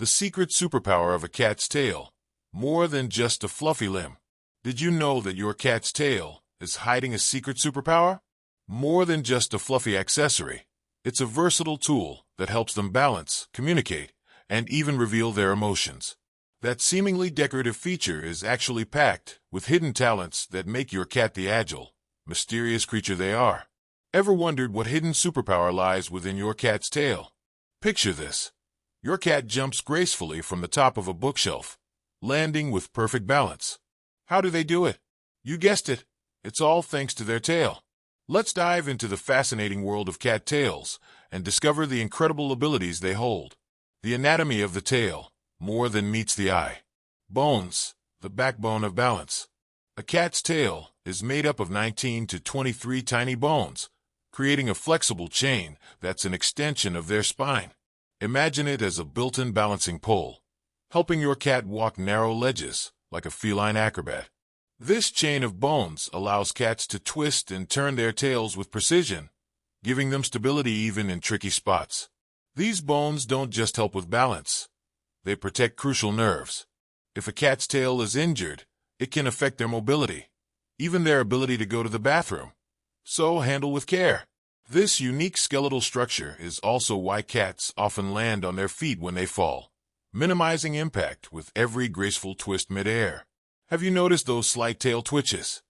The secret superpower of a cat's tail. More than just a fluffy limb. Did you know that your cat's tail is hiding a secret superpower? More than just a fluffy accessory. It's a versatile tool that helps them balance, communicate, and even reveal their emotions. That seemingly decorative feature is actually packed with hidden talents that make your cat the agile, mysterious creature they are. Ever wondered what hidden superpower lies within your cat's tail? Picture this. Your cat jumps gracefully from the top of a bookshelf, landing with perfect balance. How do they do it? You guessed it. It's all thanks to their tail. Let's dive into the fascinating world of cat tails and discover the incredible abilities they hold. The anatomy of the tail, more than meets the eye. Bones, the backbone of balance. A cat's tail is made up of 19 to 23 tiny bones, creating a flexible chain that's an extension of their spine. Imagine it as a built-in balancing pole, helping your cat walk narrow ledges like a feline acrobat. This chain of bones allows cats to twist and turn their tails with precision, giving them stability even in tricky spots. These bones don't just help with balance. They protect crucial nerves. If a cat's tail is injured, it can affect their mobility, even their ability to go to the bathroom. So handle with care. This unique skeletal structure is also why cats often land on their feet when they fall, minimizing impact with every graceful twist midair. Have you noticed those slight tail twitches?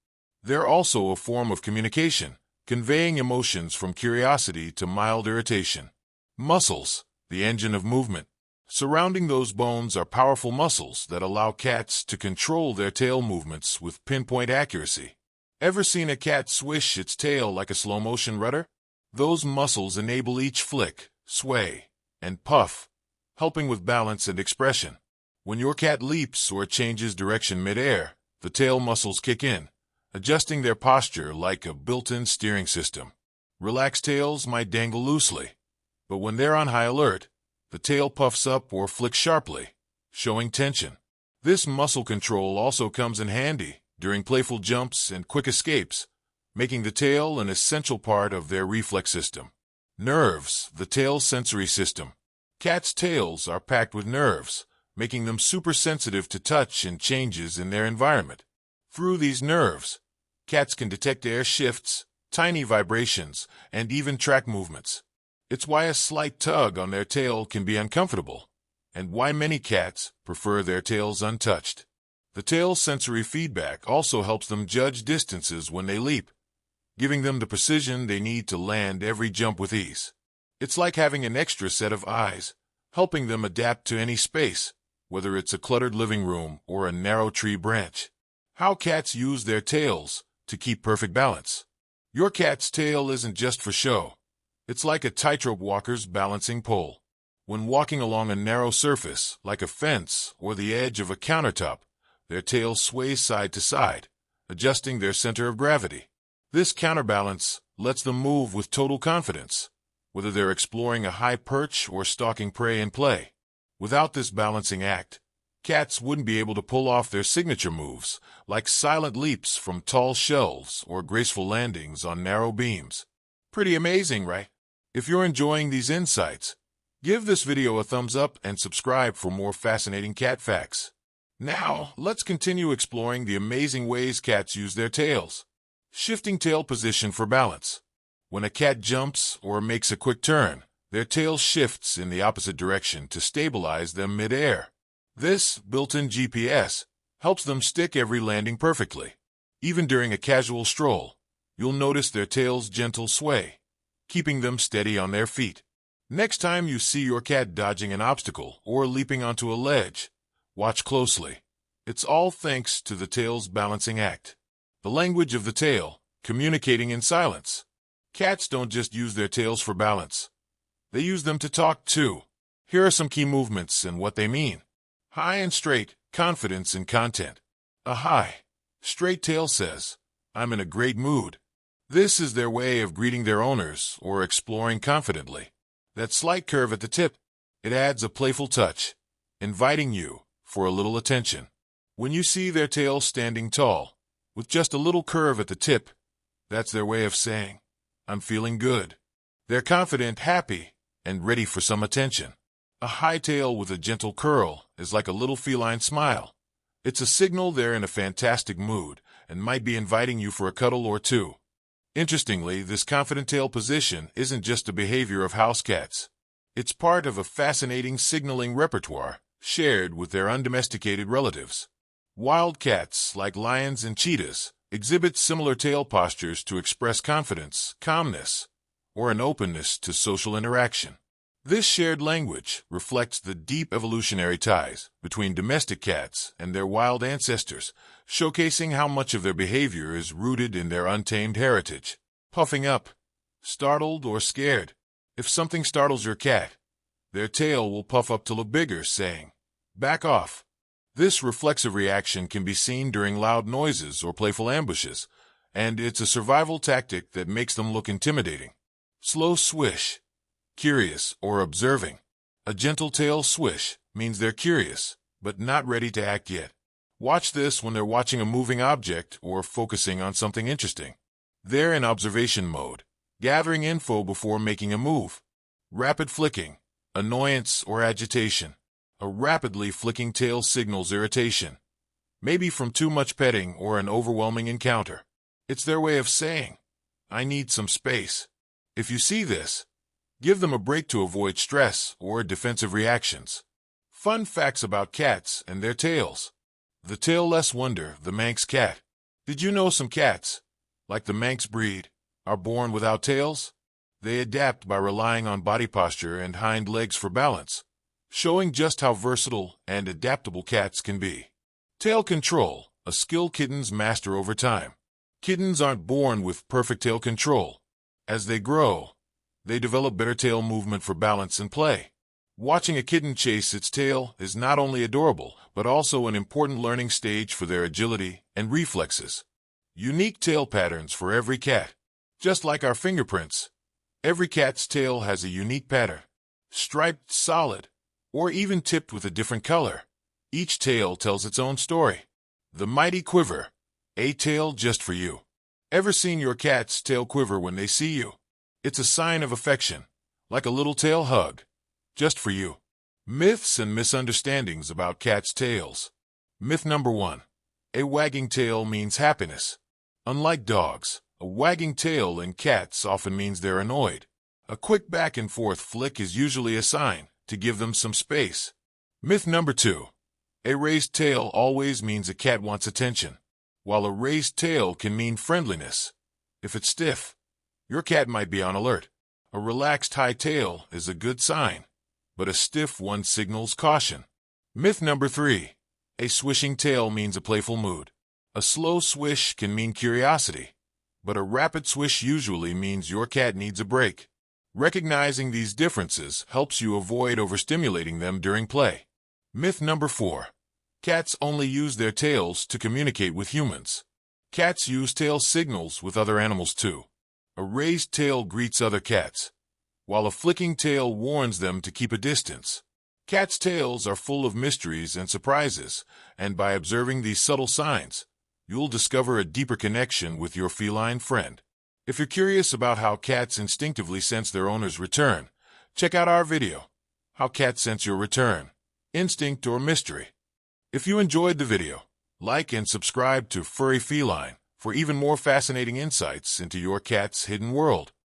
They're also a form of communication, conveying emotions from curiosity to mild irritation. Muscles, the engine of movement. Surrounding those bones are powerful muscles that allow cats to control their tail movements with pinpoint accuracy. Ever seen a cat swish its tail like a slow-motion rudder? Those muscles enable each flick, sway, and puff, helping with balance and expression. When your cat leaps or changes direction midair, the tail muscles kick in, adjusting their posture like a built-in steering system. Relaxed tails might dangle loosely, but when they're on high alert, the tail puffs up or flicks sharply, showing tension. This muscle control also comes in handy during playful jumps and quick escapes, making the tail an essential part of their reflex system. Nerves, the tail's sensory system. Cats' tails are packed with nerves, making them super sensitive to touch and changes in their environment. Through these nerves, cats can detect air shifts, tiny vibrations, and even track movements. It's why a slight tug on their tail can be uncomfortable, and why many cats prefer their tails untouched. The tail's sensory feedback also helps them judge distances when they leap, giving them the precision they need to land every jump with ease. It's like having an extra set of eyes, helping them adapt to any space, whether it's a cluttered living room or a narrow tree branch. How cats use their tails to keep perfect balance. Your cat's tail isn't just for show. It's like a tightrope walker's balancing pole. When walking along a narrow surface, like a fence or the edge of a countertop, their tail sways side to side, adjusting their center of gravity. This counterbalance lets them move with total confidence, whether they're exploring a high perch or stalking prey in play. Without this balancing act, cats wouldn't be able to pull off their signature moves, like silent leaps from tall shelves or graceful landings on narrow beams. Pretty amazing, right? If you're enjoying these insights, give this video a thumbs up and subscribe for more fascinating cat facts. Now, let's continue exploring the amazing ways cats use their tails. Shifting tail position for balance. When a cat jumps or makes a quick turn, their tail shifts in the opposite direction to stabilize them midair. This built-in GPS helps them stick every landing perfectly. Even during a casual stroll, you'll notice their tail's gentle sway, keeping them steady on their feet. Next time you see your cat dodging an obstacle or leaping onto a ledge, watch closely. It's all thanks to the tail's balancing act. The language of the tail, communicating in silence. Cats don't just use their tails for balance. They use them to talk too. Here are some key movements and what they mean. High and straight, confidence in content. A high, straight tail says, "I'm in a great mood." This is their way of greeting their owners or exploring confidently. That slight curve at the tip, it adds a playful touch, inviting you for a little attention. When you see their tail standing tall, with just a little curve at the tip, that's their way of saying, "I'm feeling good." They're confident, happy, and ready for some attention. A high tail with a gentle curl is like a little feline smile. It's a signal they're in a fantastic mood and might be inviting you for a cuddle or two. Interestingly, this confident tail position isn't just a behavior of house cats. It's part of a fascinating signaling repertoire shared with their undomesticated relatives. Wild cats, like lions and cheetahs, exhibit similar tail postures to express confidence, calmness, or an openness to social interaction. This shared language reflects the deep evolutionary ties between domestic cats and their wild ancestors, showcasing how much of their behavior is rooted in their untamed heritage. Puffing up, startled or scared. If something startles your cat, their tail will puff up to look bigger, saying, "Back off." This reflexive reaction can be seen during loud noises or playful ambushes, and it's a survival tactic that makes them look intimidating. Slow swish. Curious or observing. A gentle tail swish means they're curious, but not ready to act yet. Watch this when they're watching a moving object or focusing on something interesting. They're in observation mode, gathering info before making a move. Rapid flicking. Annoyance or agitation. A rapidly flicking tail signals irritation, maybe from too much petting or an overwhelming encounter. It's their way of saying, "I need some space." If you see this, give them a break to avoid stress or defensive reactions. Fun facts about cats and their tails. The tailless wonder, the Manx cat. Did you know some cats, like the Manx breed, are born without tails? They adapt by relying on body posture and hind legs for balance, showing just how versatile and adaptable cats can be. Tail control, a skill kittens master over time. Kittens aren't born with perfect tail control. As they grow, they develop better tail movement for balance and play. Watching a kitten chase its tail is not only adorable, but also an important learning stage for their agility and reflexes. Unique tail patterns for every cat. Just like our fingerprints, every cat's tail has a unique pattern. Striped, solid, or even tipped with a different color. Each tail tells its own story. The mighty quiver, a tail just for you. Ever seen your cat's tail quiver when they see you? It's a sign of affection, like a little tail hug, just for you. Myths and misunderstandings about cats' tails. Myth number 1. A wagging tail means happiness. Unlike dogs, a wagging tail in cats often means they're annoyed. A quick back and forth flick is usually a sign to give them some space. Myth number 2. A raised tail always means a cat wants attention, while a raised tail can mean friendliness. If it's stiff, your cat might be on alert. A relaxed high tail is a good sign, but a stiff one signals caution. Myth number 3. A swishing tail means a playful mood. A slow swish can mean curiosity, but a rapid swish usually means your cat needs a break. Recognizing these differences helps you avoid overstimulating them during play. Myth number 4. Cats only use their tails to communicate with humans. Cats use tail signals with other animals too. A raised tail greets other cats, while a flicking tail warns them to keep a distance. Cats' tails are full of mysteries and surprises, and by observing these subtle signs, you'll discover a deeper connection with your feline friend. If you're curious about how cats instinctively sense their owner's return, check out our video, How Cats Sense Your Return, Instinct or Mystery. If you enjoyed the video, like and subscribe to Furry Feline for even more fascinating insights into your cat's hidden world.